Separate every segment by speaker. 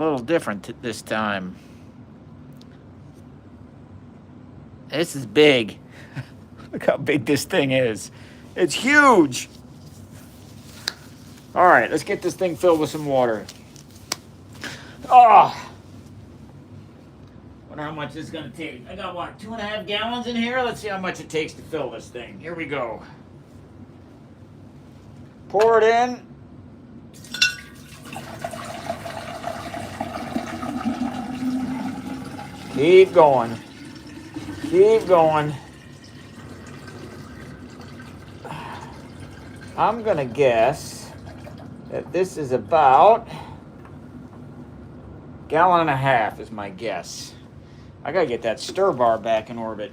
Speaker 1: A little different this time. This is big. Look how big this thing is. It's huge. All right, let's get this thing filled with some water. Oh, wonder how much this is gonna take. I got what, 2.5 gallons in here? Let's see how much it takes to fill this thing. Here we go. Pour it in. Keep going. Keep going. I'm gonna guess that this is about 1.5 gallons is my guess. I gotta get that stir bar back in orbit.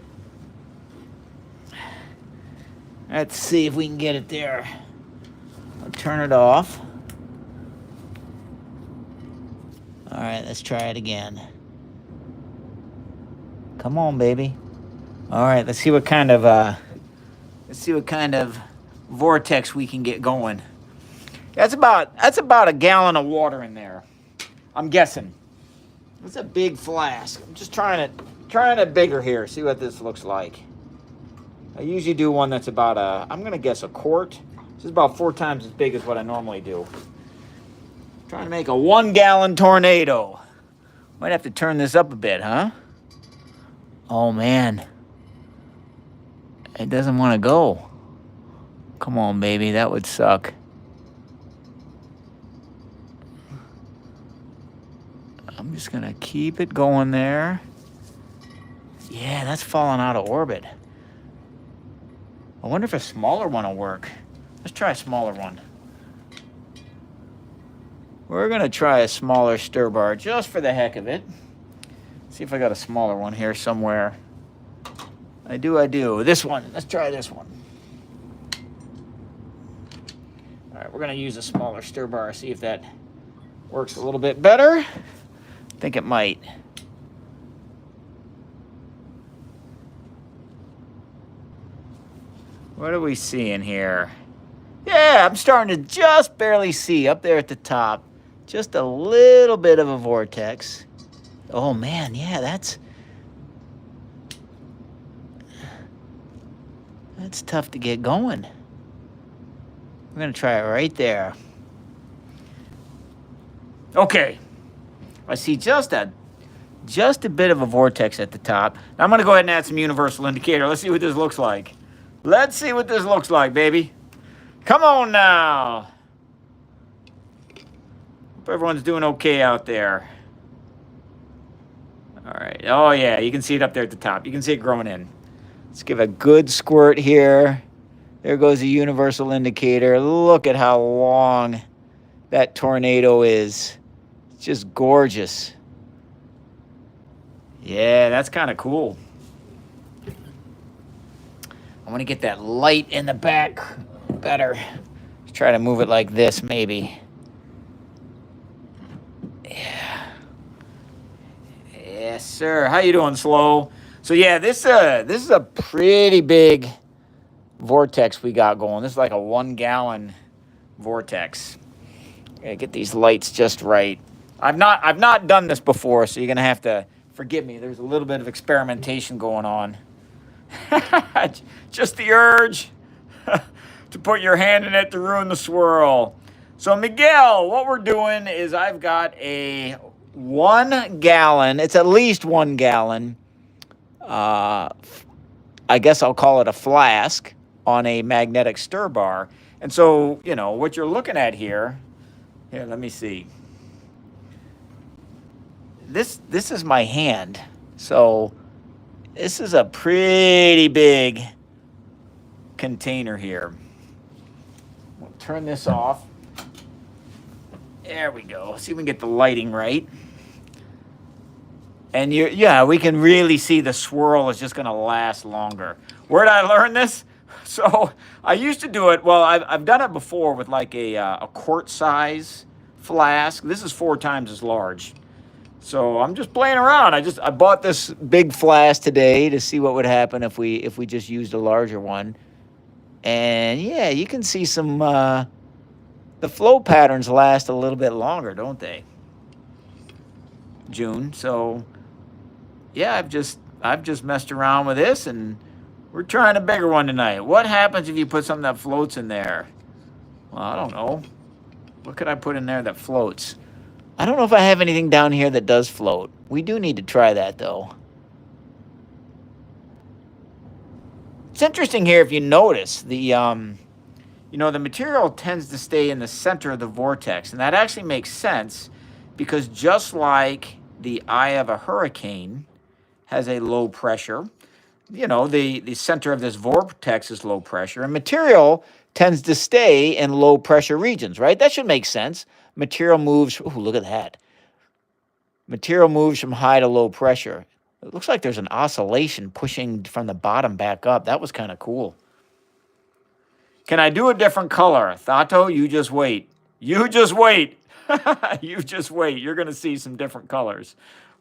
Speaker 1: Let's see if we can get it there. I'll turn it off. All right, let's try it again. Come on, baby. All right, let's see what kind of vortex we can get going. That's about 1 gallon of water in there. I'm guessing. It's a big flask. I'm just trying it bigger here. See what this looks like. I usually do one that's about I'm gonna guess a quart. This is about 4 times as big as what I normally do. Trying to make a 1-gallon tornado. Might have to turn this up a bit, huh? Oh man. It doesn't want to go. Come on, baby, that would suck. I'm just gonna keep it going there. Yeah, that's falling out of orbit. I wonder if a smaller one will work. Let's try a smaller one. We're gonna try a smaller stir bar just for the heck of it. See if I got a smaller one here somewhere. I do. This one, let's try this one. All right, we're gonna use a smaller stir bar, see if that works a little bit better. I think it might. What are we seeing here? Yeah, I'm starting to just barely see up there at the top. Just a little bit of a vortex. Oh man, yeah, that's tough to get going. We're gonna try it right there. Okay, I see just a bit of a vortex at the top. Now I'm gonna go ahead and add some universal indicator. Let's see what this looks like. Let's see what this looks like, baby. Come on now. Hope everyone's doing okay out there. All right. Oh yeah, you can see it up there at the top. You can see it growing in. Let's give a good squirt here. There goes the universal indicator. Look at how long that tornado is. It's just gorgeous. Yeah, that's kind of cool. I want to get that light in the back better. Let's try to move it like this, maybe. Yeah. Yes, sir. How you doing, Slow? So yeah, this is a pretty big vortex we got going. This is like a 1-gallon vortex. Gotta get these lights just right. I've not done this before, so you're gonna have to forgive me. There's a little bit of experimentation going on. Just the urge to put your hand in it to ruin the swirl. So Miguel, what we're doing is I've got a 1 gallon. It's at least 1 gallon. I guess I'll call it a flask on a magnetic stir bar. And so, you know, what you're looking at here, let me see. This is my hand. So this is a pretty big container here. We'll turn this off. There we go. See if we can get the lighting right. And we can really see the swirl is just going to last longer. Where did I learn this? So I used to do it. Well, I've done it before with like a quart size flask. This is 4 times as large. So I'm just playing around. I bought this big flask today to see what would happen if we just used a larger one. And yeah, you can see some the flow patterns last a little bit longer, don't they? June. So yeah, I've just messed around with this, and we're trying a bigger one tonight. What happens if you put something that floats in there? Well, I don't know. What could I put in there that floats? I don't know if I have anything down here that does float. We do need to try that, though. It's interesting here if you notice the material tends to stay in the center of the vortex, and that actually makes sense because just like the eye of a hurricane has a low pressure, the center of this vortex is low pressure, and material tends to stay in low pressure regions, right? That should make sense. Material moves, ooh, look at that. Material moves from high to low pressure. It looks like there's an oscillation pushing from the bottom back up. That was kind of cool. Can I do a different color? Thato, you just wait. You just wait. You just wait. You're going to see some different colors.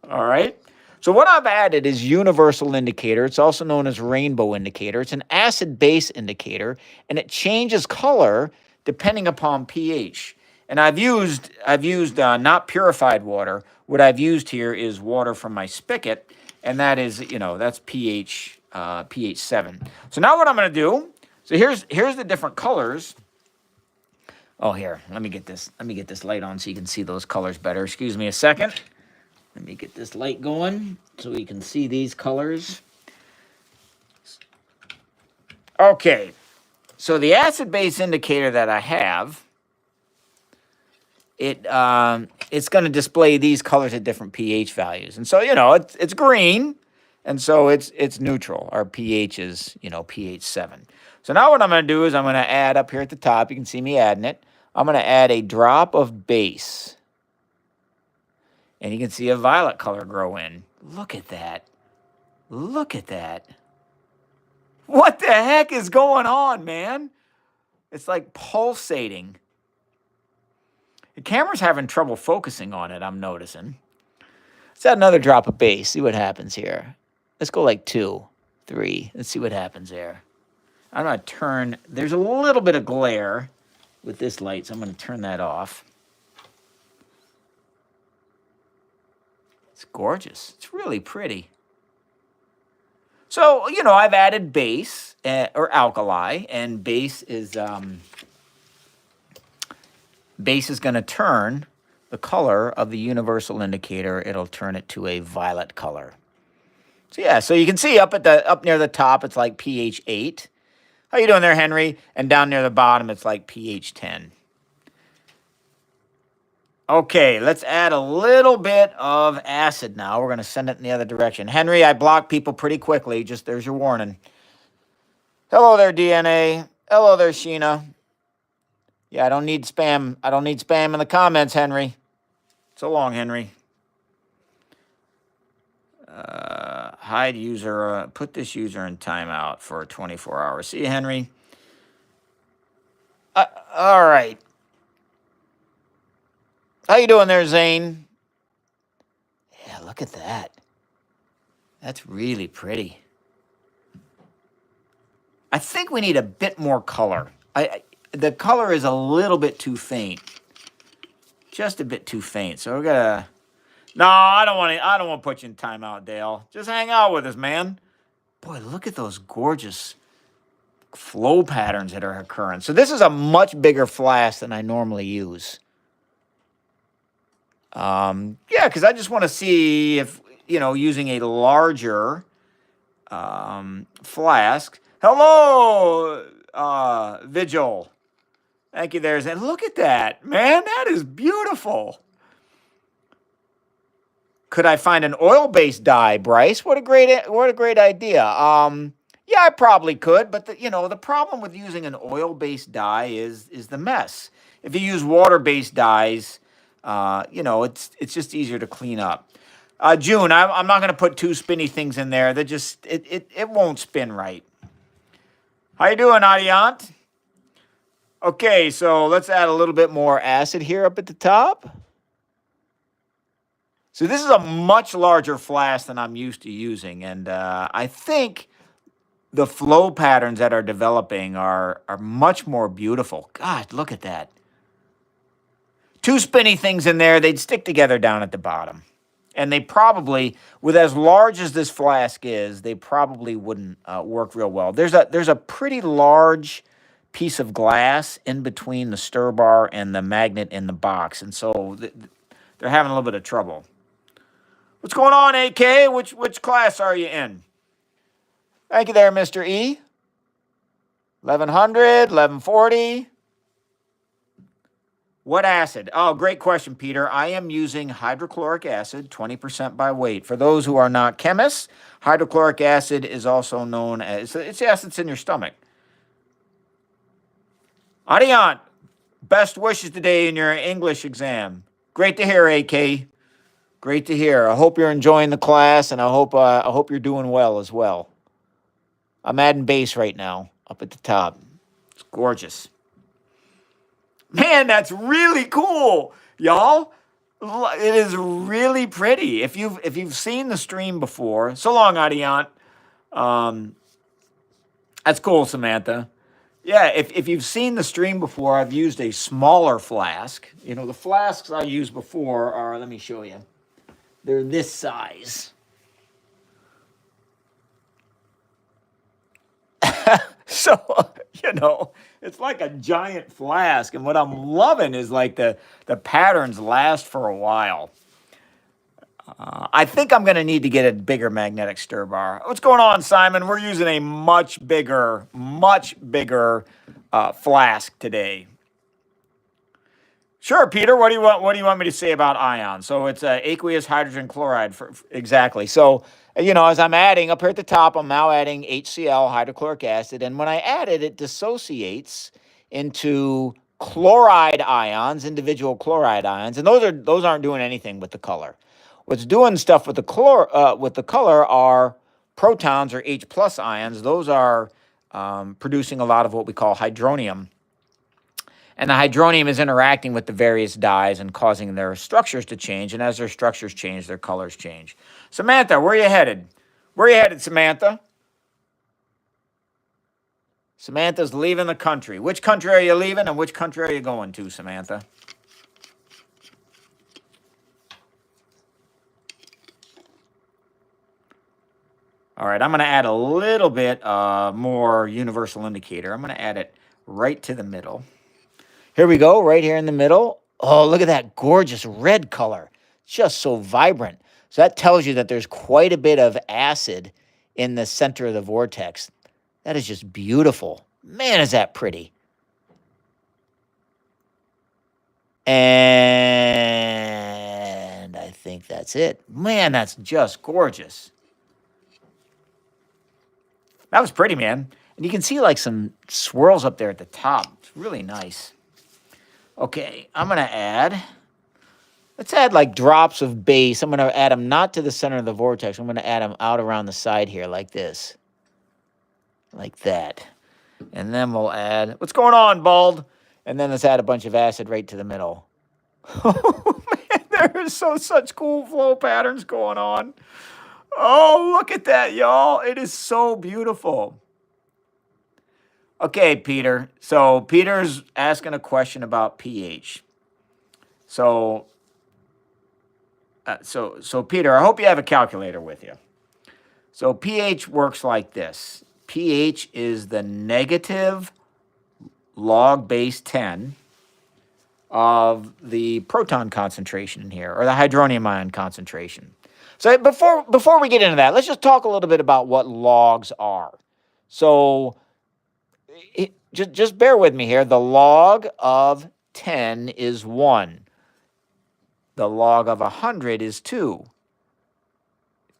Speaker 1: All right. So what I've added is universal indicator. It's also known as rainbow indicator. It's an acid-base indicator, and it changes color depending upon pH. And I've used not purified water. What I've used here is water from my spigot, and that is, that's pH 7. So now what I'm going to do, so here's the different colors. Oh, here, let me get this light on so you can see those colors better. Excuse me a second. Let me get this light going so we can see these colors. Okay, so the acid-base indicator that I have, it's going to display these colors at different pH values. And so, it's green, and so it's neutral. Our pH is, pH 7. So now what I'm going to do is I'm going to add up here at the top, you can see me adding it, I'm going to add a drop of base. And you can see a violet color grow in. Look at that. Look at that. What the heck is going on, man? It's like pulsating. The camera's having trouble focusing on it, I'm noticing. Let's add another drop of base. See what happens here. Let's go like 2, 3. Let's see what happens there. I'm going to turn. There's a little bit of glare with this light, so I'm going to turn that off. It's gorgeous. It's really pretty. So, I've added base or alkali, and base is going to turn the color of the universal indicator. It'll turn it to a violet color. So yeah, so you can see up near the top, it's like pH 8. How you doing there, Henry? And down near the bottom, it's like pH 10. Okay, let's add a little bit of acid now. We're going to send it in the other direction. Henry, I block people pretty quickly. Just there's your warning. Hello there, DNA. Hello there, Sheena. Yeah, I don't need spam. I don't need spam in the comments, Henry. So long, Henry. Hide user. Put this user in timeout for 24 hours. See you, Henry. All right. How you doing there, Zane? Yeah, look at that. That's really pretty. I think we need a bit more color. The color is a little bit too faint. Just a bit too faint. So we're gonna. No, I don't want to put you in timeout, Dale. Just hang out with us, man. Boy, look at those gorgeous flow patterns that are occurring. So this is a much bigger flask than I normally use. Yeah, because I just want to see if, using a larger flask. Hello, Vigil. Thank you there. And look at that, man. That is beautiful. Could I find an oil-based dye, Bryce? What a great idea. Yeah, I probably could, but the problem with using an oil-based dye is the mess. If you use water-based dyes, it's just easier to clean up. June, I'm not going to put 2 spinny things in there. That just it won't spin right. How you doing, Adiant? Okay, so let's add a little bit more acid here up at the top. So this is a much larger flask than I'm used to using, and I think the flow patterns that are developing are much more beautiful. God, look at that. 2 spinny things in there, they'd stick together down at the bottom. And they probably, with as large as this flask is, they probably wouldn't work real well. There's a pretty large piece of glass in between the stir bar and the magnet in the box, and so they're having a little bit of trouble. What's going on, AK? Which class are you in? Thank you there, Mr. E. 1100, 1140. What acid? Oh, great question, Peter. I am using hydrochloric acid, 20% by weight. For those who are not chemists, hydrochloric acid is also known as, it's the acid that's in your stomach. Adiant, best wishes today in your English exam. Great to hear, AK. Great to hear. I hope you're enjoying the class, and I hope you're doing well as well. I'm adding bass right now, up at the top. It's gorgeous. Man, that's really cool, y'all. It is really pretty. If you've seen the stream before, so long, Adiant. That's cool, Samantha. Yeah, if you've seen the stream before, I've used a smaller flask. You know, the flasks I used before are, let me show you. They're this size. So, you know, it's like a giant flask. And what I'm loving is like the patterns last for a while. I think I'm going to need to get a bigger magnetic stir bar. What's going on, Simon? We're using a much bigger flask today. Sure, Peter. What do you want me to say about ion? So it's aqueous hydrogen chloride. Exactly. So, you know, as I'm adding up here at the top, I'm now adding HCl, hydrochloric acid. And when I add it, it dissociates into chloride ions, individual chloride ions. And those aren't doing anything with the color. What's doing stuff with the color are protons or H plus ions. Those are producing a lot of what we call hydronium. And the hydronium is interacting with the various dyes and causing their structures to change. And as their structures change, their colors change. Samantha, where are you headed? Where are you headed, Samantha? Samantha's leaving the country. Which country are you leaving and which country are you going to, Samantha? All right, I'm going to add a little bit more universal indicator. I'm going to add it right to the middle. Here we go, right here in the middle. Oh, look at that gorgeous red color. Just so vibrant. So that tells you that there's quite a bit of acid in the center of the vortex. That is just beautiful. Man, is that pretty. And I think that's it. Man, that's just gorgeous. That was pretty, man. And you can see like some swirls up there at the top. It's really nice. Okay, I'm going to let's add like drops of base. I'm going to add them not to the center of the vortex. I'm going to add them out around the side here like this. Like that. And then we'll add, what's going on, Bald? And then let's add a bunch of acid right to the middle. Oh, man, there is such cool flow patterns going on. Oh, look at that, y'all. It is so beautiful. Okay, Peter. So Peter's asking a question about pH. So Peter, I hope you have a calculator with you. So pH works like this. pH is the negative log base 10 of the proton concentration in here, or the hydronium ion concentration. So before we get into that, let's just talk a little bit about what logs are. So just bear with me here. The log of 10 is 1. The log of 100 is 2.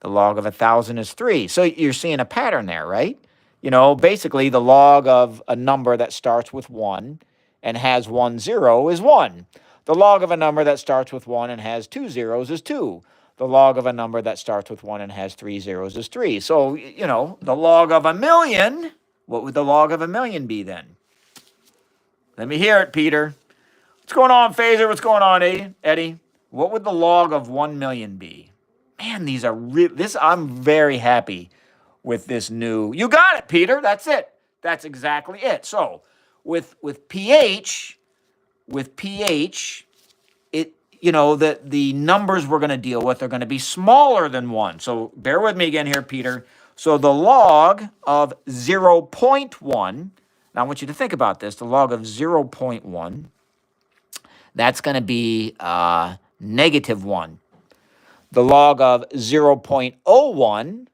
Speaker 1: The log of 1,000 is 3. So you're seeing a pattern there, right? You know, basically the log of a number that starts with 1 and has 1 0 is 1. The log of a number that starts with 1 and has 2 zeros is 2. The log of a number that starts with 1 and has 3 zeros is 3. So, you know, the log of 1,000,000, what would the log of 1,000,000 be then? Let me hear it, Peter. What's going on, Phaser? What's going on, Eddie? What would the log of 1,000,000 be? Man, these are I'm very happy with this new. You got it, Peter. That's it. That's exactly it. So with pH, you know, the numbers we're going to deal with are going to be smaller than 1. So bear with me again here, Peter. So the log of 0.1, now I want you to think about this, the log of 0.1, that's going to be -1. The log of 0.01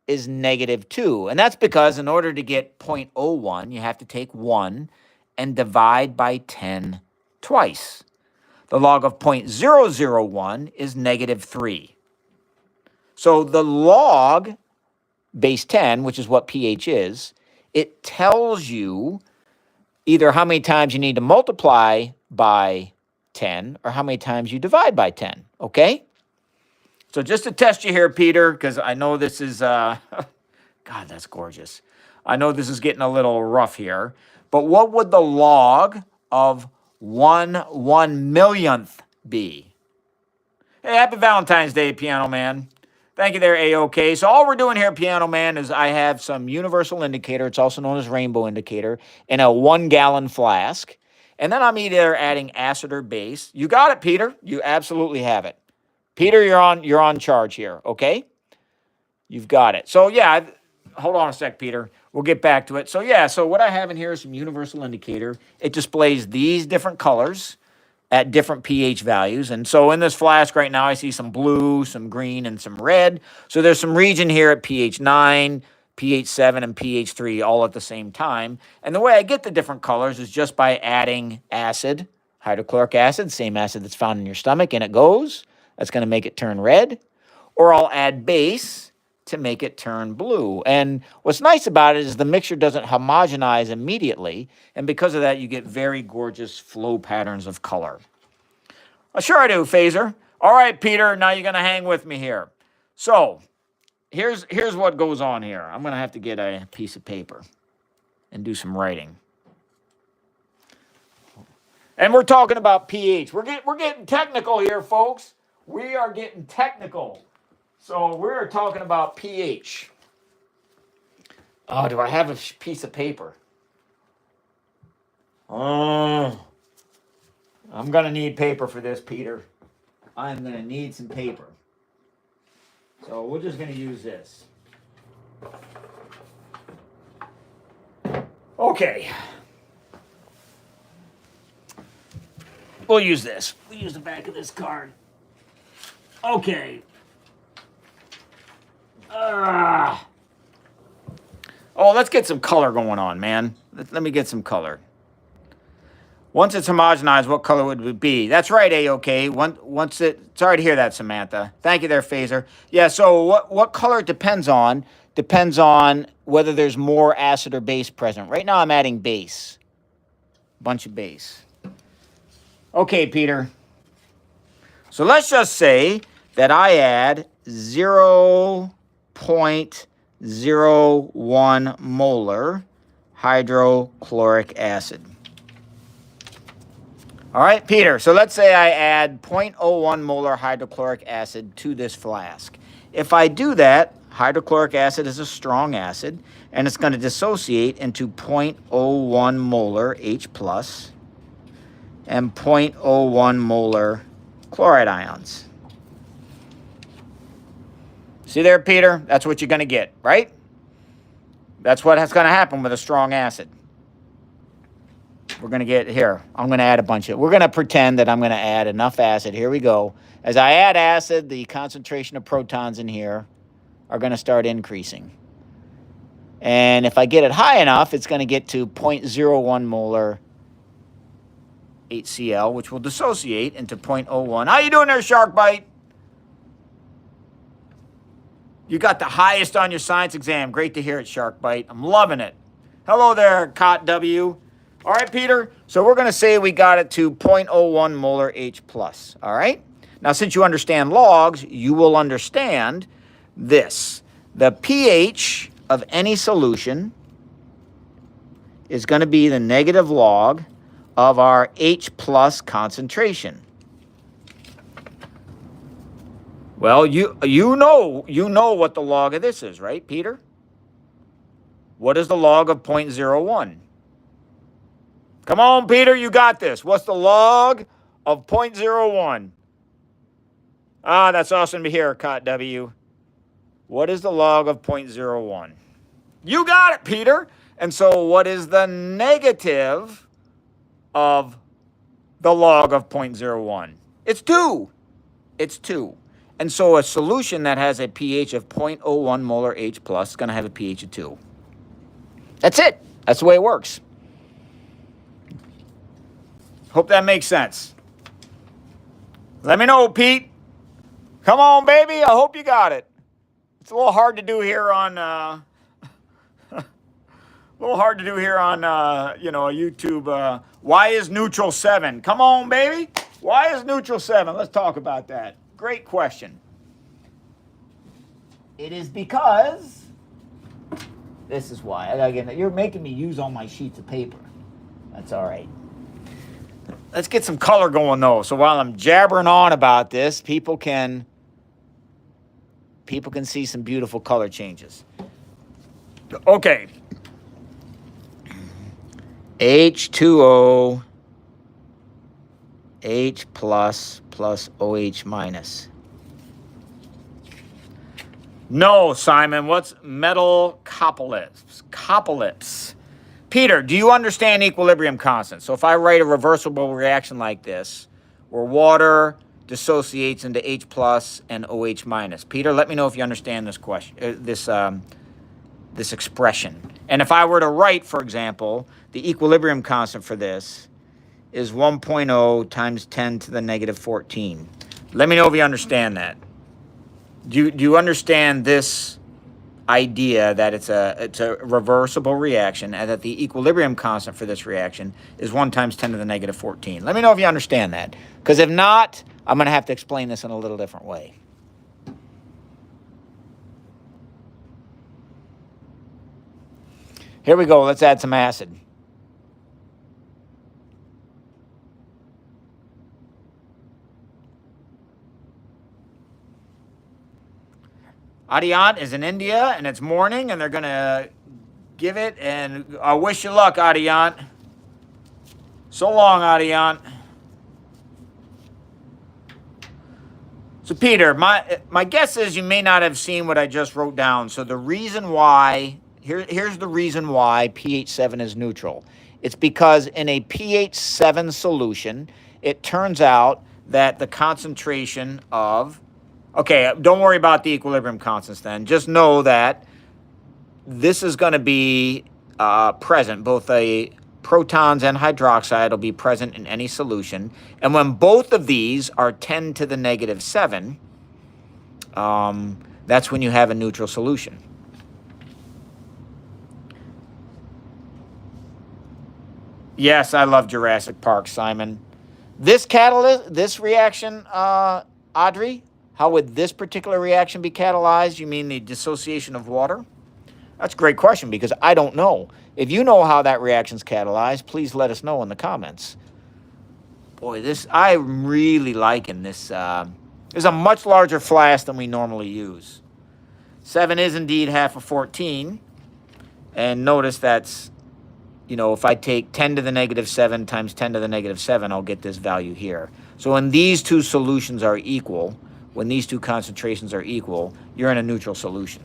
Speaker 1: is -2. And that's because in order to get 0.01, you have to take 1 and divide by 10 twice. The log of 0.001 is -3. So the log base 10, which is what pH is, it tells you either how many times you need to multiply by 10 or how many times you divide by 10, okay? So just to test you here, Peter, because I know this is, God, that's gorgeous. I know this is getting a little rough here, but what would the log of 1/1,000,000th be? Hey, happy Valentine's Day, Piano Man. Thank you there, A-OK. So all we're doing here, Piano Man, is I have some universal indicator. It's also known as rainbow indicator in a 1-gallon flask. And then I'm either adding acid or base. You got it, Peter. You absolutely have it. Peter, you're on charge here, okay? You've got it. So, yeah, hold on a sec, Peter. We'll get back to it. So, yeah, so what I have in here is some universal indicator. It displays these different colors at different pH values. And so in this flask right now, I see some blue, some green, and some red. So there's some region here at pH 9, pH 7, and pH 3 all at the same time. And the way I get the different colors is just by adding acid, hydrochloric acid, same acid that's found in your stomach, and it goes. That's going to make it turn red. Or I'll add base to make it turn blue. And what's nice about it is the mixture doesn't homogenize immediately. And because of that, you get very gorgeous flow patterns of color. Sure I do, Phaser. All right, Peter, now you're going to hang with me here. So here's what goes on here. I'm going to have to get a piece of paper and do some writing. And we're talking about pH. We're getting technical here, folks. We are getting technical. So we're talking about pH. Oh, do I have a piece of paper? Oh, I'm going to need paper for this, Peter. I'm going to need some paper. So we're just going to use this. Okay. We'll use this. We'll use the back of this card. Okay. Oh, let's get some color going on, man. Let me get some color. Once it's homogenized, what color would it be? That's right, A-OK. Sorry to hear that, Samantha. Thank you there, Phaser. Yeah, so what color it depends on whether there's more acid or base present. Right now, I'm adding base. Bunch of base. Okay, Peter. So let's just say that I add 0.01 molar hydrochloric acid. All right, Peter, so let's say I add 0.01 molar hydrochloric acid to this flask. If I do that, hydrochloric acid is a strong acid, and it's going to dissociate into 0.01 molar H+ and 0.01 molar chloride ions. See there, Peter? That's what you're going to get, right? That's what's going to happen with a strong acid. We're going to get here. I'm going to add a bunch of, we're going to pretend that I'm going to add enough acid. Here we go. As I add acid, the concentration of protons in here are going to start increasing. And if I get it high enough, it's going to get to 0.01 molar HCl, which will dissociate into 0.01. How you doing there, Shark Bite? You got the highest on your science exam. Great to hear it, Shark Bite. I'm loving it. Hello there, Cot W. All right, Peter. So we're going to say we got it to 0.01 molar H+. All right? Now, since you understand logs, you will understand this. The pH of any solution is going to be the negative log of our H+ concentration. Well, you know what the log of this is, right, Peter? What is the log of 0.01? Come on, Peter, you got this. What's the log of 0.01? Ah, that's awesome to hear, Cot W. What is the log of 0.01? You got it, Peter. And so what is the negative of the log of 0.01? It's 2. It's 2. And so a solution that has a pH of 0.01 molar H plus is going to have a pH of 2. That's it. That's the way it works. Hope that makes sense. Let me know, Pete. Come on, baby. I hope you got it. It's a little hard to do here on a YouTube. Why is neutral 7? Come on, baby. Why is neutral 7? Let's talk about that. Great question. It is because this is why. You're making me use all my sheets of paper. That's all right. Let's get some color going though. So while I'm jabbering on about this, people can see some beautiful color changes. Okay. H2O H plus OH minus. No, Simon. What's metal copolyps? Peter, do you understand equilibrium constant? So if I write a reversible reaction like this, where water dissociates into H plus and OH minus. Peter, let me know if you understand this question, this expression. And if I were to write, for example, the equilibrium constant for this is 1.0 times 10 to the negative 14. Let me know if you understand that. Do you understand this idea that it's a reversible reaction and that the equilibrium constant for this reaction is 1 times 10 to the negative 14? Let me know if you understand that. Because if not, I'm going to have to explain this in a little different way. Here we go. Let's add some acid. Adiyant is in India, and it's morning, and they're going to give it, and I wish you luck, Adiyant. So long, Adiyant. So, Peter, my guess is you may not have seen what I just wrote down. So the reason why, here's the reason why pH 7 is neutral. It's because in a pH 7 solution, it turns out that the concentration of, okay, don't worry about the equilibrium constants then. Just know that this is going to be present. Both the protons and hydroxide will be present in any solution. And when both of these are 10 to the negative 7, that's when you have a neutral solution. Yes, I love Jurassic Park, Simon. This catalyst, this reaction, Audrey, how would this particular reaction be catalyzed? You mean the dissociation of water? That's a great question because I don't know. If you know how that reaction's catalyzed, please let us know in the comments. Boy, I'm really liking this. There's a much larger flask than we normally use. 7 is indeed half of 14. And notice that's, if I take 10 to the negative 7 times 10 to the negative 7, I'll get this value here. So when these two solutions are equal, when these two concentrations are equal, you're in a neutral solution.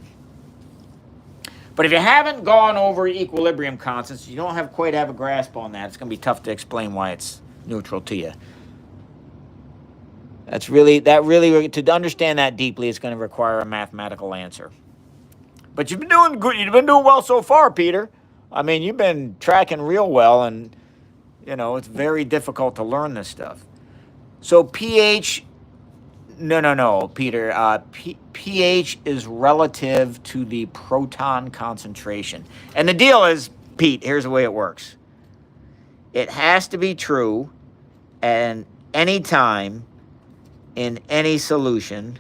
Speaker 1: But if you haven't gone over equilibrium constants, you don't quite have a grasp on that, it's going to be tough to explain why it's neutral to you. To understand that deeply, it's going to require a mathematical answer. But you've been doing good. You've been doing well so far, Peter. I mean, you've been tracking real well, and, it's very difficult to learn this stuff. So pH... No, Peter. pH is relative to the proton concentration. And the deal is, Pete, here's the way it works. It has to be true at any time in any solution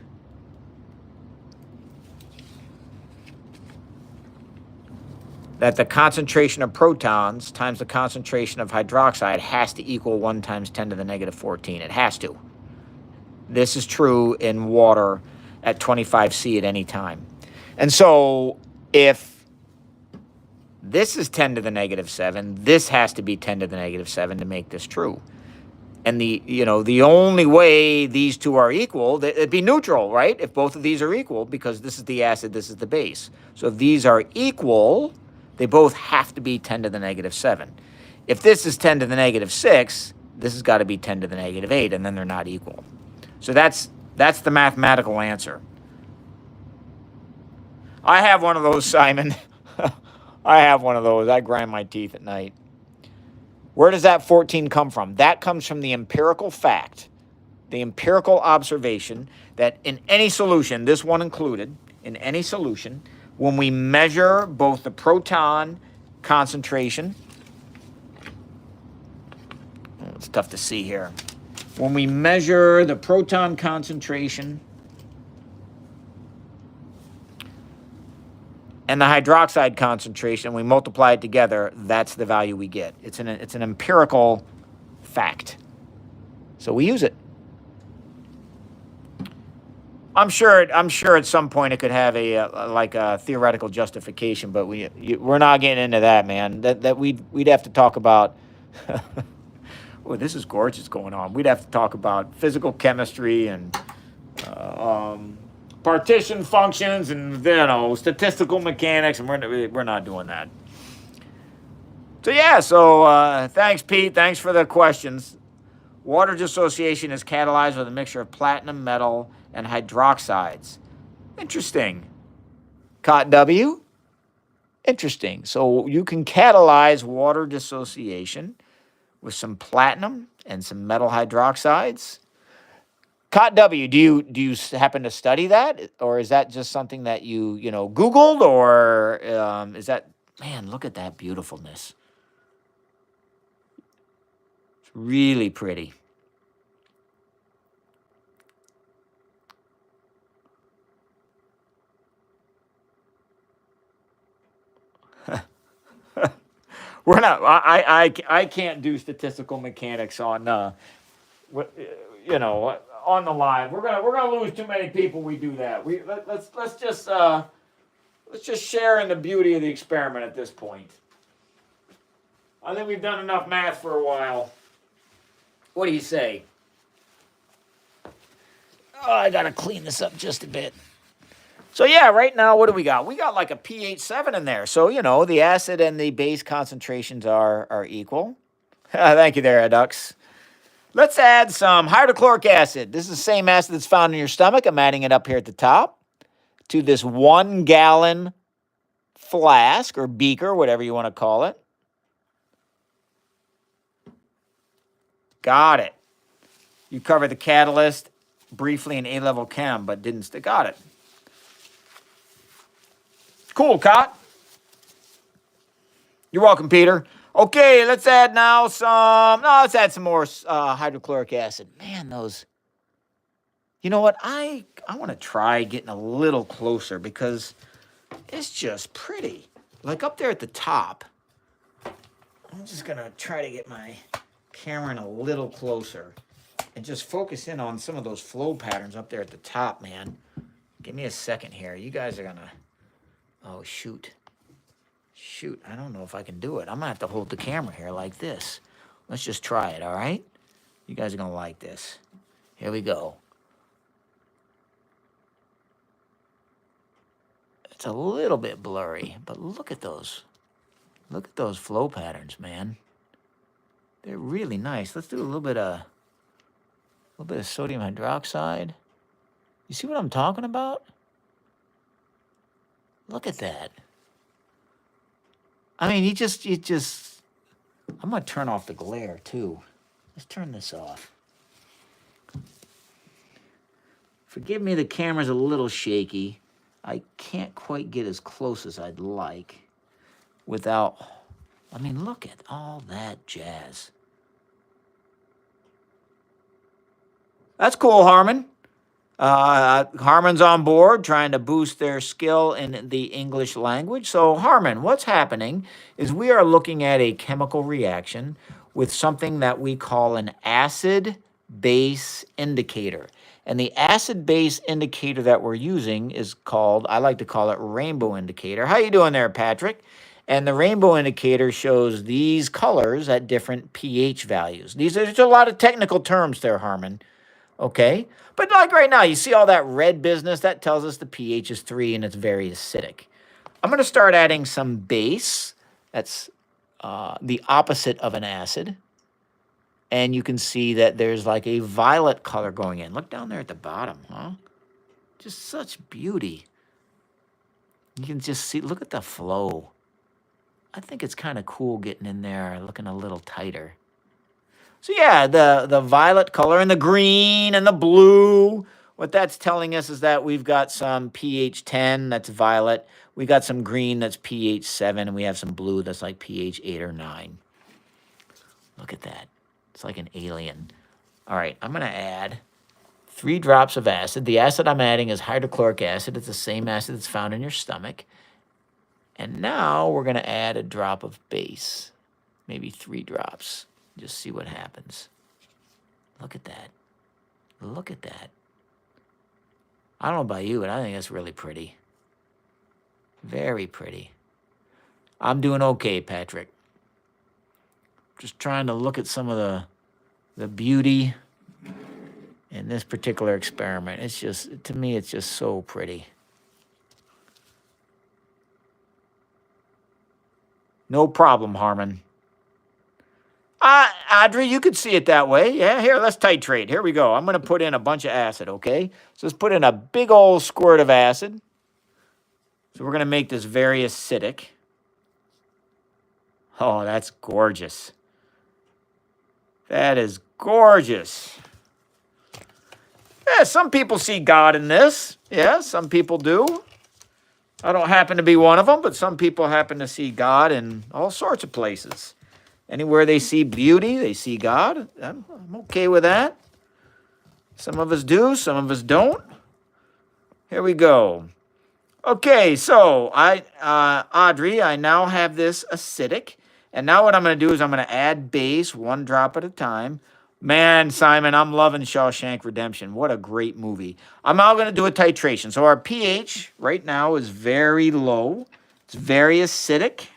Speaker 1: that the concentration of protons times the concentration of hydroxide has to equal 1 times 10 to the negative 14. It has to. This is true in water at 25C at any time. And so if this is 10 to the negative 7, this has to be 10 to the negative 7 to make this true. And the only way these two are equal, it'd be neutral, right? If both of these are equal, because this is the acid, this is the base. So if these are equal, they both have to be 10 to the negative 7. If this is 10 to the negative 6, this has got to be 10 to the negative 8, and then they're not equal. So that's the mathematical answer. I have one of those, Simon. I have one of those. I grind my teeth at night. Where does that 14 come from? That comes from the empirical fact, the empirical observation that in any solution, this one included, in any solution, when we measure both the proton concentration, it's tough to see here. When we measure the proton concentration and the hydroxide concentration, we multiply it together, that's the value we get. It's an empirical fact. So we use it. I'm sure at some point it could have a theoretical justification, but we're not getting into that, man. That we'd have to talk about. Oh, this is gorgeous going on. We'd have to talk about physical chemistry and partition functions and statistical mechanics, and we're not doing that. So yeah, thanks, Pete. Thanks for the questions. Water dissociation is catalyzed with a mixture of platinum, metal, and hydroxides. Interesting. Cot W. Interesting. So you can catalyze water dissociation with some platinum and some metal hydroxides. Cot W, do you happen to study that, or is that just something that you Googled, or is that, man? Look at that beautifulness. It's really pretty. We're not. I can't do statistical mechanics on on the line. We're gonna lose too many people. We do that. Let's just share in the beauty of the experiment at this point. I think we've done enough math for a while. What do you say? Oh, I gotta clean this up just a bit. So yeah, right now, what do we got? We got like a pH 7 in there. So, the acid and the base concentrations are equal. Thank you there, Edux. Let's add some hydrochloric acid. This is the same acid that's found in your stomach. I'm adding it up here at the top to this 1 gallon flask or beaker, whatever you want to call it. Got it. You covered the catalyst briefly in A-level chem, but didn't. Got it. Cool, Cot. You're welcome, Peter. Okay, let's add some more hydrochloric acid. Man, those. You know what? I want to try getting a little closer because it's just pretty. Like up there at the top. I'm just going to try to get my camera in a little closer and just focus in on some of those flow patterns up there at the top, man. Give me a second here. You guys are going to... Oh, shoot. I don't know if I can do it. I'm going to have to hold the camera here like this. Let's just try it, all right? You guys are going to like this. Here we go. It's a little bit blurry, but look at those. Look at those flow patterns, man. They're really nice. Let's do a little bit of sodium hydroxide. You see what I'm talking about? Look at that. I mean, you just, I'm going to turn off the glare too. Let's turn this off. Forgive me, the camera's a little shaky. I can't quite get as close as I'd like without, I mean, look at all that jazz. That's cool, Harmon. Harmon's on board trying to boost their skill in the English language. So Harmon, what's happening is we are looking at a chemical reaction with something that we call an acid-base indicator. And the acid-base indicator that we're using is called, I like to call it rainbow indicator. How you doing there, Patrick? And the rainbow indicator shows these colors at different pH values. There's a lot of technical terms there, Harmon. Okay? But like right now, you see all that red business? That tells us the pH is 3 and it's very acidic. I'm going to start adding some base. That's the opposite of an acid. And you can see that there's like a violet color going in. Look down there at the bottom, huh? Just such beauty. You can just see, look at the flow. I think it's kind of cool getting in there, looking a little tighter. So yeah, the violet color and the green and the blue, what that's telling us is that we've got some pH 10, that's violet. We got some green, that's pH 7, and we have some blue that's like pH 8 or 9. Look at that. It's like an alien. All right, I'm going to add 3 drops of acid. The acid I'm adding is hydrochloric acid. It's the same acid that's found in your stomach. And now we're going to add a drop of base, maybe 3 drops. Just see what happens. Look at that. Look at that. I don't know about you, but I think that's really pretty. Very pretty. I'm doing okay, Patrick. Just trying to look at some of the beauty in this particular experiment. It's just, to me, it's just so pretty. No problem, Harmon. Audrey, you could see it that way. Yeah, here, let's titrate. Here we go. I'm going to put in a bunch of acid, okay? So let's put in a big old squirt of acid. So we're going to make this very acidic. Oh, that's gorgeous. That is gorgeous. Yeah, some people see God in this. Yeah, some people do. I don't happen to be one of them, but some people happen to see God in all sorts of places. Anywhere they see beauty, they see God. I'm okay with that. Some of us do, some of us don't. Here we go. Okay, so Audrey, I now have this acidic. And now what I'm going to do is I'm going to add base 1 drop at a time. Man, Simon, I'm loving Shawshank Redemption. What a great movie. I'm now going to do a titration. So our pH right now is very low. It's very acidic.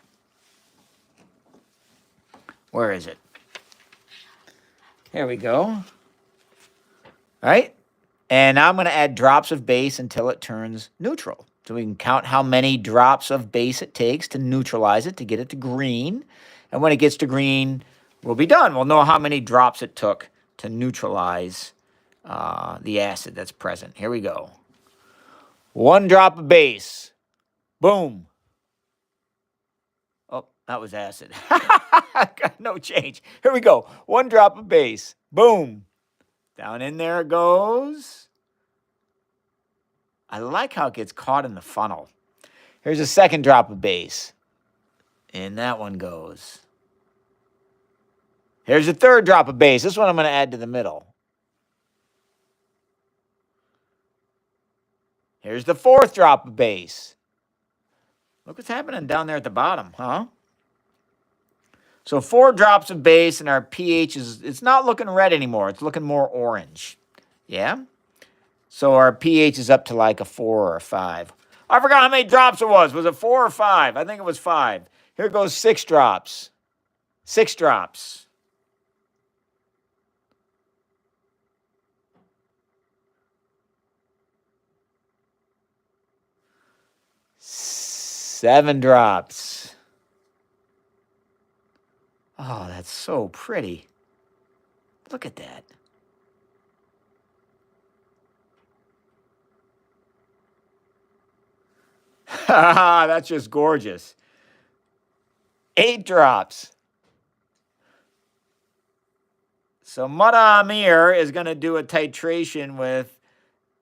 Speaker 1: Where is it? Here we go. All right. And now I'm going to add drops of base until it turns neutral. So we can count how many drops of base it takes to neutralize it, to get it to green. And when it gets to green, we'll be done. We'll know how many drops it took to neutralize the acid that's present. Here we go. 1 drop of base. Boom. Oh, that was acid. No change. Here we go. 1 drop of base. Boom. Down in there it goes. I like how it gets caught in the funnel. Here's a 2nd drop of base. And that one goes. Here's a 3rd drop of base. This one I'm going to add to the middle. Here's the 4th drop of base. Look what's happening down there at the bottom, huh? So 4 drops of base and our pH it's not looking red anymore. It's looking more orange. Yeah? So our pH is up to like a 4 or a 5. I forgot how many drops it was. Was it 4 or 5? I think it was 5. Here goes 6 drops. 6 drops. Seven drops. Oh, that's so pretty. Look at that. That's just gorgeous. 8 drops. So Mada Amir is going to do a titration with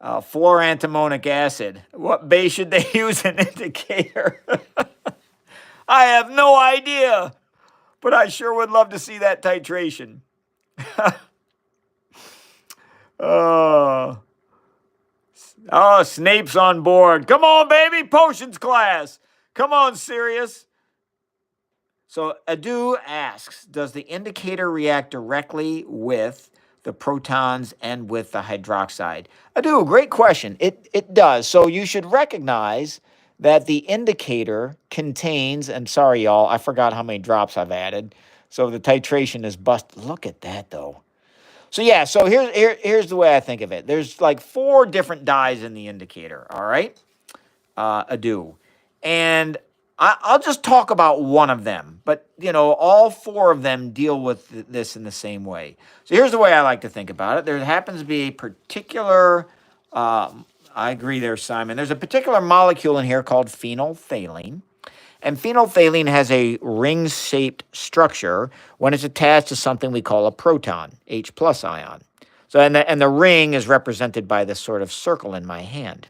Speaker 1: fluorantimonic acid. What base should they use an indicator? I have no idea, but I sure would love to see that titration. Oh, Snape's on board. Come on, baby, potions class. Come on, Sirius. So Adu asks, does the indicator react directly with the protons and with the hydroxide? Adu, great question. It does. So you should recognize that the indicator contains, and sorry, y'all, I forgot how many drops I've added. So the titration is busted. Look at that, though. So yeah, so here's the way I think of it. There's like 4 different dyes in the indicator, all right? Ado. And I'll just talk about one of them, but all 4 of them deal with this in the same way. So here's the way I like to think about it. There happens to be a particular, I agree there, Simon. There's a particular molecule in here called phenolphthalein. And phenolphthalein has a ring-shaped structure when it's attached to something we call a proton, H plus ion. So, and the ring is represented by this sort of circle in my hand.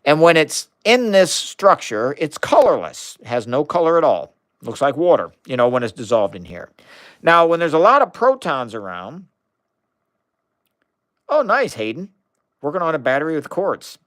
Speaker 1: And when it's in this structure, it's colorless. It has no color at all. Looks like water, when it's dissolved in here. Now, when there's a lot of protons around, oh, nice, Hayden. Working on a battery with quartz.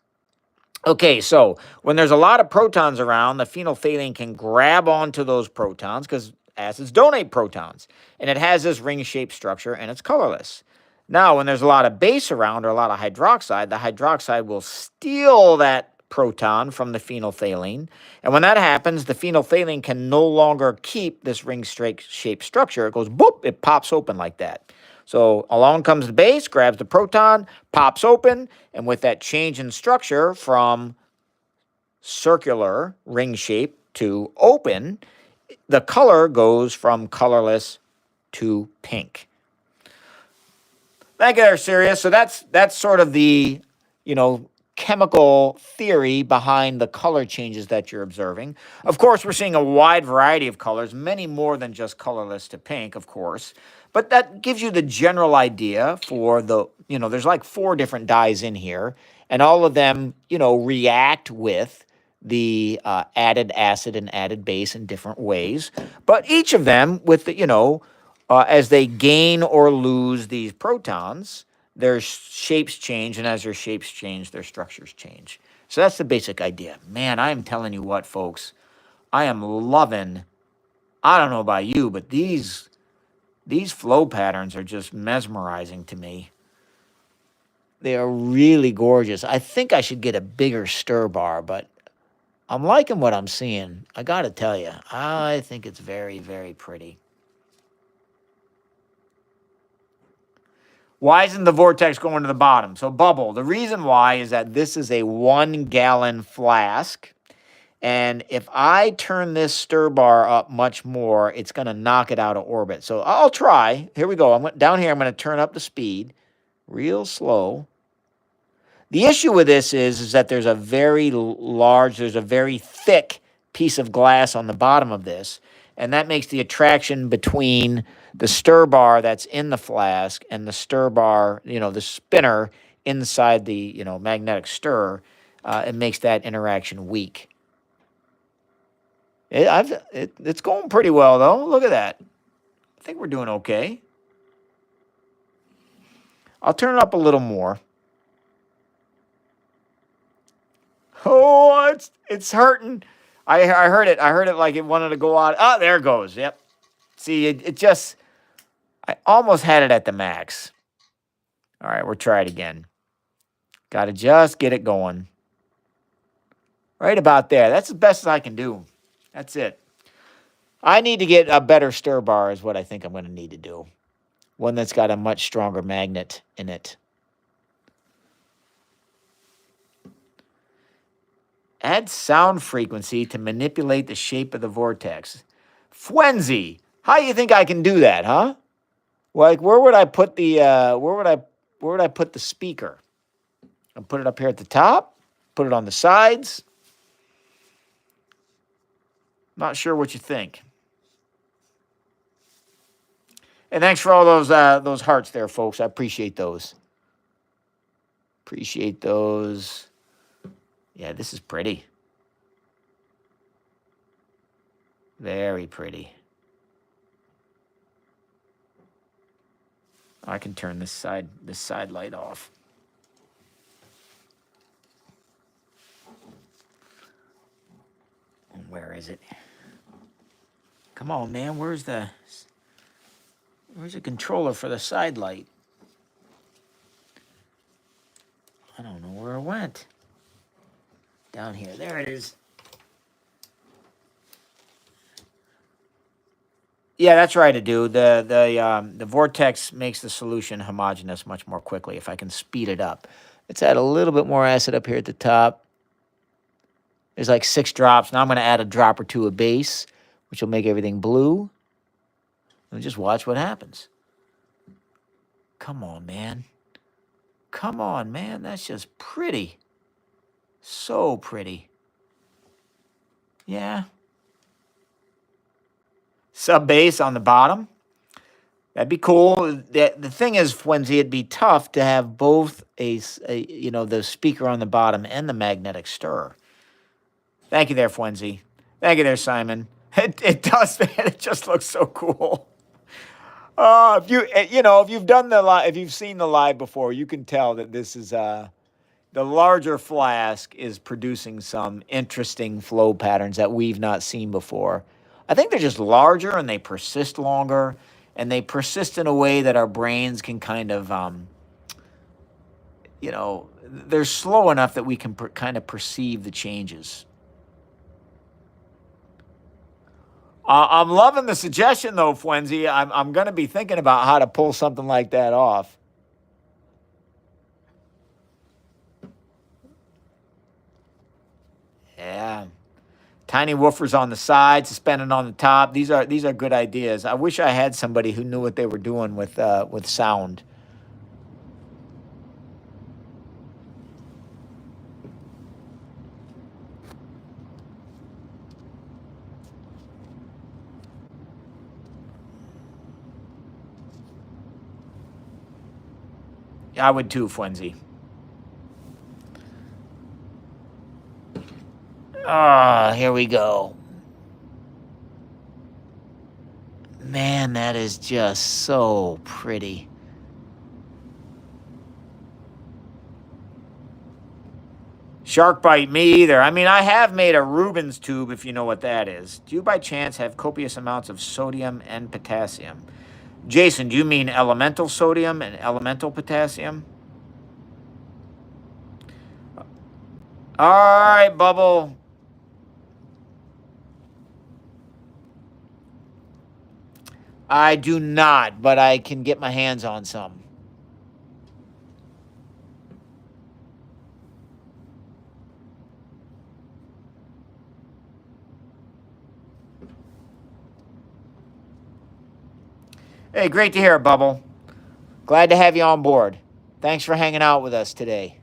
Speaker 1: Okay, so when there's a lot of protons around, the phenolphthalein can grab onto those protons because acids donate protons. And it has this ring-shaped structure, and it's colorless. Now, when there's a lot of base around or a lot of hydroxide, the hydroxide will steal that proton from the phenolphthalein. And when that happens, the phenolphthalein can no longer keep this ring-shaped structure. It goes boop, it pops open like that. So along comes the base, grabs the proton, pops open, and with that change in structure from circular ring shape to open, the color goes from colorless to pink. Thank you there, Sirius. So that's sort of the, chemical theory behind the color changes that you're observing. Of course, we're seeing a wide variety of colors, many more than just colorless to pink, of course. But that gives you the general idea for there's like 4 different dyes in here, and all of them, react with the added acid and added base in different ways. But each of them with the, as they gain or lose these protons, their shapes change, and as their shapes change, their structures change. So that's the basic idea. Man, I am telling you what, folks, I am loving, I don't know about you, but these flow patterns are just mesmerizing to me. They are really gorgeous. I think I should get a bigger stir bar, but I'm liking what I'm seeing. I got to tell you, I think it's very, very pretty. Why isn't the vortex going to the bottom? So bubble, the reason why is that this is a 1-gallon flask. And if I turn this stir bar up much more, it's going to knock it out of orbit. So I'll try. Here we go. Down here, I'm going to turn up the speed real slow. The issue with this is that there's a very thick piece of glass on the bottom of this. And that makes the attraction between the stir bar that's in the flask and the stir bar, the spinner inside the, magnetic stir, it makes that interaction weak. It's going pretty well, though. Look at that. I think we're doing okay. I'll turn it up a little more. Oh, it's hurting. I heard it. I heard it like it wanted to go out. Oh, there it goes. Yep. See, I almost had it at the max. All right, we'll try it again. Got to just get it going. Right about there. That's the best I can do. That's it. I need to get a better stir bar is what I think I'm going to need to do. One that's got a much stronger magnet in it. Add sound frequency to manipulate the shape of the vortex. Fwenzy, how do you think I can do that, huh? Like, where would I put the where would I put the speaker? I'll put it up here at the top. Put it on the sides. Not sure what you think. And thanks for all those hearts there, folks. I appreciate those. Appreciate those. Yeah, this is pretty. Very pretty. I can turn this side light off. Where is it? Come on, man. Where's the controller for the side light? I don't know where it went. Down here. There it is. Yeah, that's right, I do. The vortex makes the solution homogeneous much more quickly if I can speed it up. Let's add a little bit more acid up here at the top. There's like 6 drops. Now I'm going to add a drop or two of base, which will make everything blue. And just watch what happens. Come on, man. Come on, man. That's just pretty. So pretty. Yeah. Sub base on the bottom. That'd be cool. The thing is, Fwenzy, it'd be tough to have both the speaker on the bottom and the magnetic stir. Thank you there, Fwenzy. Thank you there, Simon. It does, man. It just looks so cool. If you've done the live, if you've seen the live before, you can tell that this is the larger flask is producing some interesting flow patterns that we've not seen before. I think they're just larger and they persist longer, and they persist in a way that our brains can kind of, they're slow enough that we can kind of perceive the changes. I'm loving the suggestion, though, Fwenzy. I'm going to be thinking about how to pull something like that off. Yeah. Tiny woofers on the side, suspended on the top. These are good ideas. I wish I had somebody who knew what they were doing with sound. I would too, Fwenzy. Ah, here we go. Man, that is just so pretty. Shark bite, me either. I mean, I have made a Rubens tube, if you know what that is. Do you by chance have copious amounts of sodium and potassium? Jason, do you mean elemental sodium and elemental potassium? All right, Bubble. I do not, but I can get my hands on some. Hey, great to hear it, Bubble. Glad to have you on board. Thanks for hanging out with us today.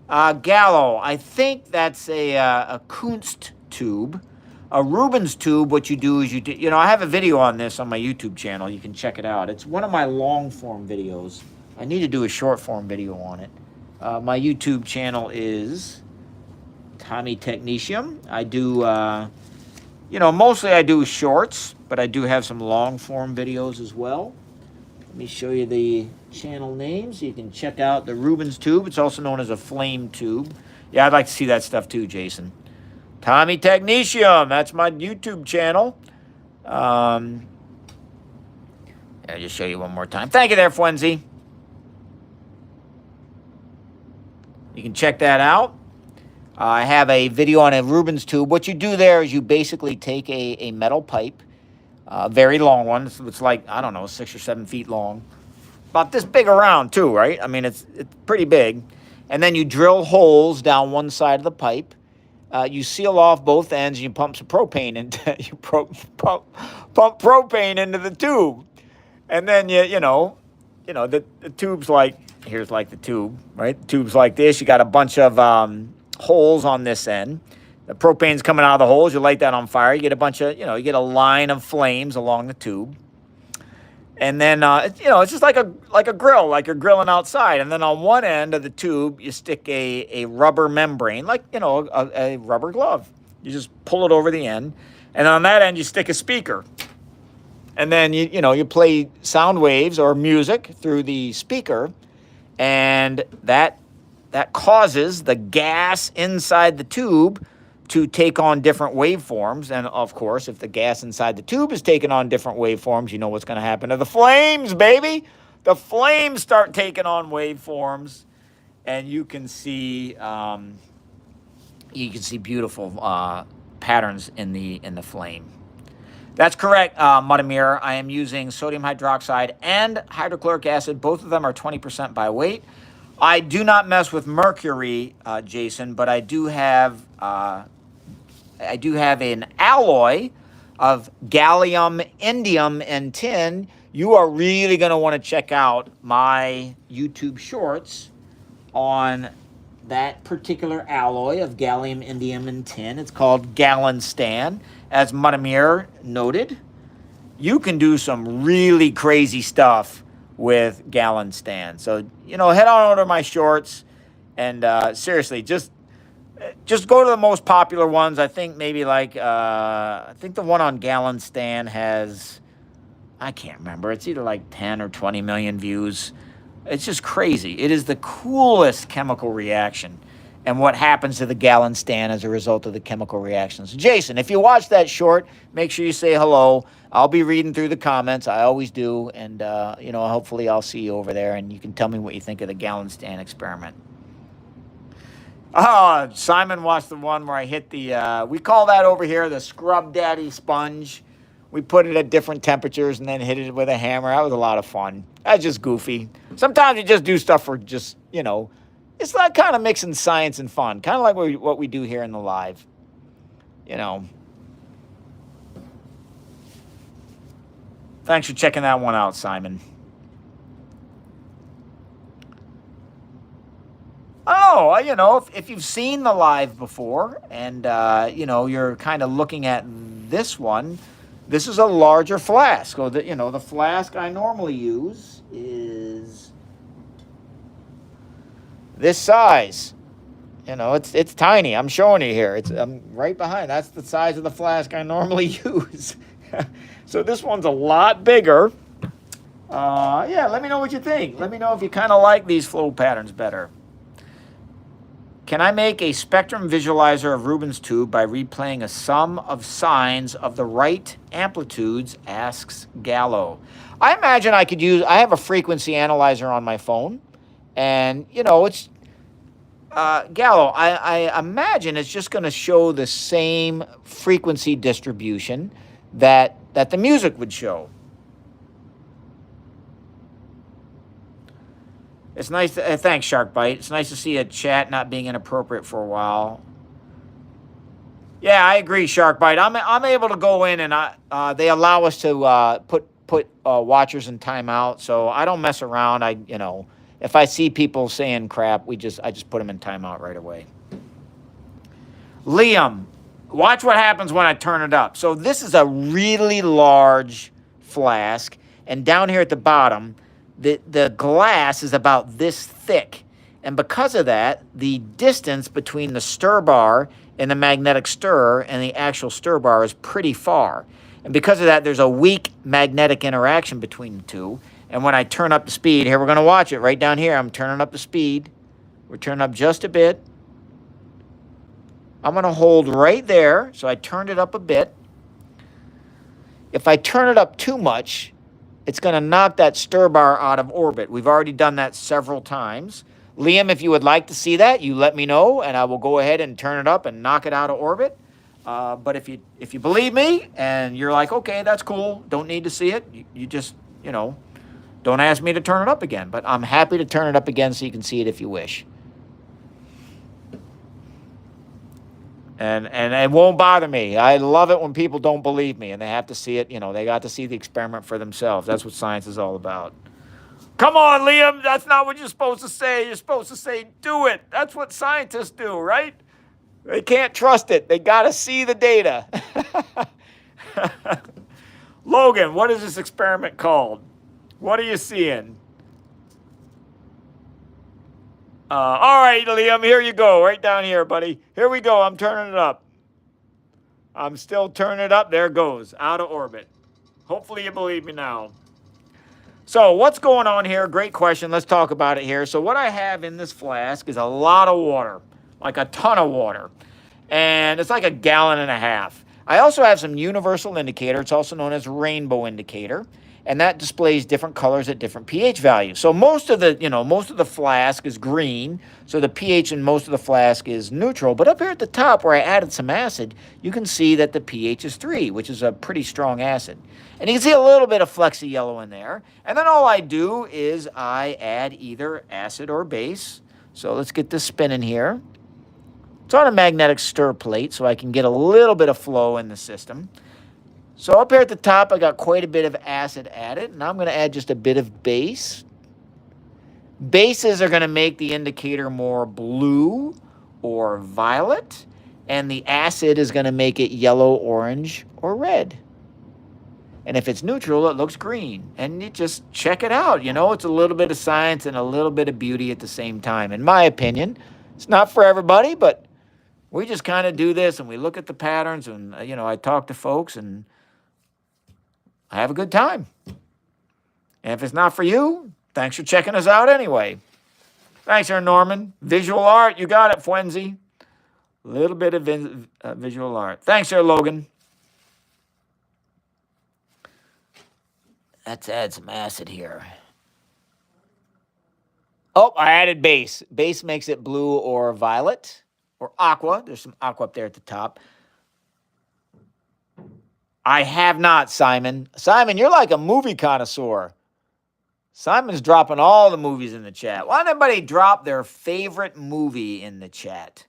Speaker 1: Gallo, I think that's a Kunst tube. A Rubens tube, what you do is I have a video on this on my YouTube channel. You can check it out. It's one of my long form videos. I need to do a short form video on it. My YouTube channel is Tommy Technetium. I do, mostly I do shorts, but I do have some long form videos as well. Let me show you the channel name so you can check out the Rubens tube. It's also known as a flame tube. Yeah, I'd like to see that stuff too, Jason. Tommy Technetium, that's my YouTube channel. I'll just show you one more time. Thank you there, Fwenzy. You can check that out. I have a video on a Rubens tube. What you do there is you basically take a metal pipe, a very long one. It's like, I don't know, 6 or 7 feet long. About this big around too, right? I mean, it's pretty big. And then you drill holes down one side of the pipe. You seal off both ends, and you pump some propane into pump propane into the tube, and then the tube's like, here's like the tube, right? The tube's like this. You got a bunch of holes on this end. The propane's coming out of the holes. You light that on fire. You get a bunch of you get a line of flames along the tube. And then, it's just like a grill, like you're grilling outside. And then on one end of the tube, you stick a rubber membrane, like, a rubber glove. You just pull it over the end. And on that end, you stick a speaker. And then, you play sound waves or music through the speaker. And that causes the gas inside the tube to take on different waveforms. And of course, if the gas inside the tube is taking on different waveforms, you know what's going to happen to the flames, baby. The flames start taking on waveforms, and you can see beautiful patterns in the flame. That's correct, Mutamir. I am using sodium hydroxide and hydrochloric acid. Both of them are 20% by weight. I do not mess with mercury, Jason, but I do have an alloy of gallium, indium, and tin. You are really going to want to check out my YouTube shorts on that particular alloy of gallium, indium, and tin. It's called Gallon Stan. As Mutamir noted, you can do some really crazy stuff with Gallon Stan. So, head on over to my shorts and seriously, just go to the most popular ones. I think maybe I think the one on Gallon Stan has, I can't remember. It's either like 10 or 20 million views. It's just crazy. It is the coolest chemical reaction. And what happens to the Gallon Stan as a result of the chemical reactions. Jason, if you watch that short, make sure you say hello. I'll be reading through the comments. I always do. And, hopefully I'll see you over there and you can tell me what you think of the Gallon Stan experiment. Simon watched the one where I hit the, we call that over here the Scrub Daddy sponge. We put it at different temperatures and then hit it with a hammer. That was a lot of fun. That's just goofy. Sometimes you just do stuff for just, it's like kind of mixing science and fun. Kind of like what we do here in the live. Thanks for checking that one out, Simon. Oh, if you've seen the live before and, you're kind of looking at this one, this is a larger flask. So, the flask I normally use is this size. It's tiny. I'm showing you here. I'm right behind. That's the size of the flask I normally use. So this one's a lot bigger. Let me know what you think. Let me know if you kind of like these flow patterns better. Can I make a spectrum visualizer of Rubens tube by replaying a sum of sines of the right amplitudes, asks Gallo. I imagine I have a frequency analyzer on my phone, and, it's, Gallo, I imagine it's just going to show the same frequency distribution that the music would show. It's nice to, thanks, Sharkbite. It's nice to see a chat not being inappropriate for a while. Yeah, I agree, Sharkbite. I'm able to go in and they allow us to put watchers in timeout, so I don't mess around. If I see people saying crap, I just put them in timeout right away. Liam, watch what happens when I turn it up. So this is a really large flask, and down here at the bottom, the glass is about this thick. And because of that, the distance between the stir bar and the magnetic stirrer and the actual stir bar is pretty far. And because of that, there's a weak magnetic interaction between the two. And when I turn up the speed, here we're going to watch it right down here. I'm turning up the speed. We're turning up just a bit. I'm going to hold right there. So I turned it up a bit. If I turn it up too much, it's going to knock that stir bar out of orbit. We've already done that several times. Liam, if you would like to see that, you let me know, and I will go ahead and turn it up and knock it out of orbit. But if you believe me and you're like, okay, that's cool, don't need to see it, you just, don't ask me to turn it up again. But I'm happy to turn it up again so you can see it if you wish. And it won't bother me. I love it when people don't believe me and they have to see it. They got to see the experiment for themselves. That's what science is all about. Come on, Liam. That's not what you're supposed to say. You're supposed to say, do it. That's what scientists do, right? They can't trust it. They got to see the data. Logan, what is this experiment called? What are you seeing? All right, Liam, here you go. Right down here, buddy. Here we go. I'm turning it up. I'm still turning it up. There it goes. Out of orbit. Hopefully you believe me now. So what's going on here? Great question. Let's talk about it here. So what I have in this flask is a lot of water, like a ton of water. And it's like 1.5 gallons. I also have some universal indicator. It's also known as rainbow indicator. and that displays different colors at different pH values. So most of the flask is green, so the pH in most of the flask is neutral. But up here at the top where I added some acid, you can see that the pH is 3, which is a pretty strong acid. And you can see a little bit of flexi yellow in there. And then all I do is I add either acid or base. So let's get this spinning here. It's on a magnetic stir plate, so I can get a little bit of flow in the system. So up here at the top, I got quite a bit of acid added, and I'm going to add just a bit of base. Bases are going to make the indicator more blue or violet, and the acid is going to make it yellow, orange, or red. And if it's neutral, it looks green. And you just check it out. You know, it's a little bit of science and a little bit of beauty at the same time. In my opinion, it's not for everybody, but we just kind of do this, and we look at the patterns, and, I talk to folks, and I have a good time. And if it's not for you, thanks for checking us out anyway. Thanks, Sir Norman. Visual art, you got it, Fwenzy. A little bit of visual art. Thanks, Sir Logan. Let's add some acid here. Oh, I added base. Base makes it blue or violet or aqua. There's some aqua up there at the top. I have not, Simon. Simon, you're like a movie connoisseur. Simon's dropping all the movies in the chat. Why don't everybody drop their favorite movie in the chat?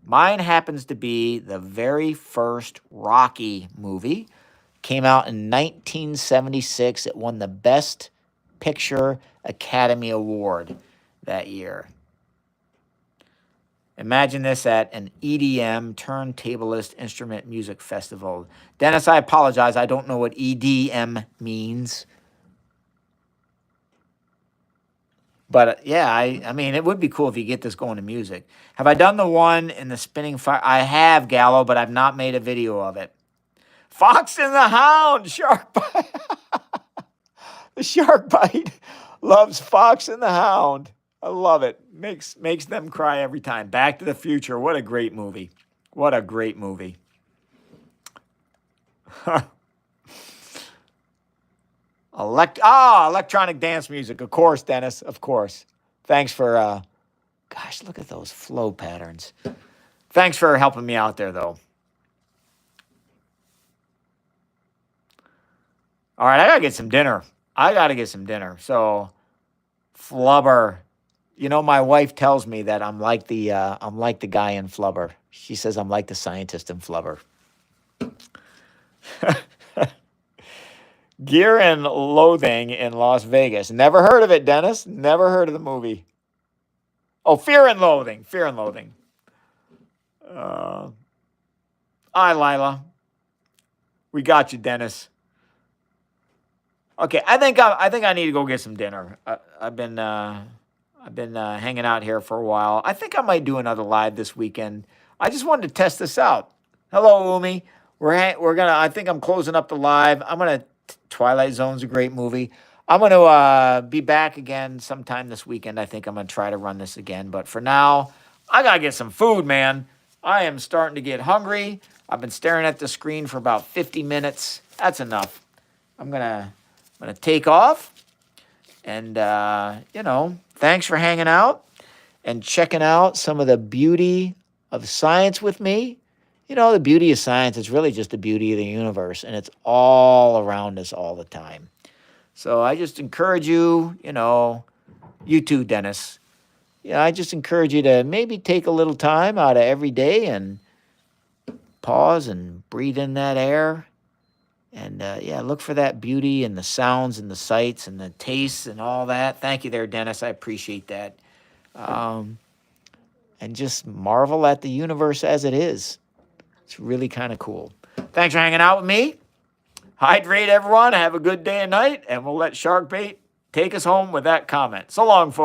Speaker 1: Mine happens to be the very first Rocky movie. Came out in 1976. It won the Best Picture Academy Award that year. Imagine this at an EDM, turntablist instrument music festival. Dennis, I apologize. I don't know what EDM means. But yeah, I mean, it would be cool if you get this going to music. Have I done the one in the spinning fire? I have, Gallo, but I've not made a video of it. Fox and the Hound, shark bite. The shark bite loves Fox and the Hound. I love it. Makes them cry every time. Back to the Future. What a great movie. What a great movie. Electronic dance music. Of course, Dennis. Of course. Thanks for, gosh, look at those flow patterns. Thanks for helping me out there, though. All right, I got to get some dinner. So, Flubber. You know, my wife tells me that I'm like the guy in Flubber. She says I'm like the scientist in Flubber. Gear and Loathing in Las Vegas. Never heard of it, Dennis. Never heard of the movie. Oh, Fear and Loathing. Fear and Loathing. Hi, Lila. We got you, Dennis. Okay, I think I need to go get some dinner. I've been hanging out here for a while. I think I might do another live this weekend. I just wanted to test this out. Hello, Umi. I think I'm closing up the live. Twilight Zone's a great movie. I'm gonna be back again sometime this weekend. I think I'm gonna try to run this again. But for now, I gotta get some food, man. I am starting to get hungry. I've been staring at the screen for about 50 minutes. That's enough. I'm gonna take off. And, thanks for hanging out and checking out some of the beauty of science with me. You know, the beauty of science is really just the beauty of the universe, and it's all around us all the time. So I just encourage you, you too, Dennis. I just encourage you to maybe take a little time out of every day and pause and breathe in that air. And, look for that beauty and the sounds and the sights and the tastes and all that. Thank you there, Dennis. I appreciate that. And just marvel at the universe as it is. It's really kind of cool. Thanks for hanging out with me. Hydrate, everyone. Have a good day and night. And we'll let Sharkbait take us home with that comment. So long, folks.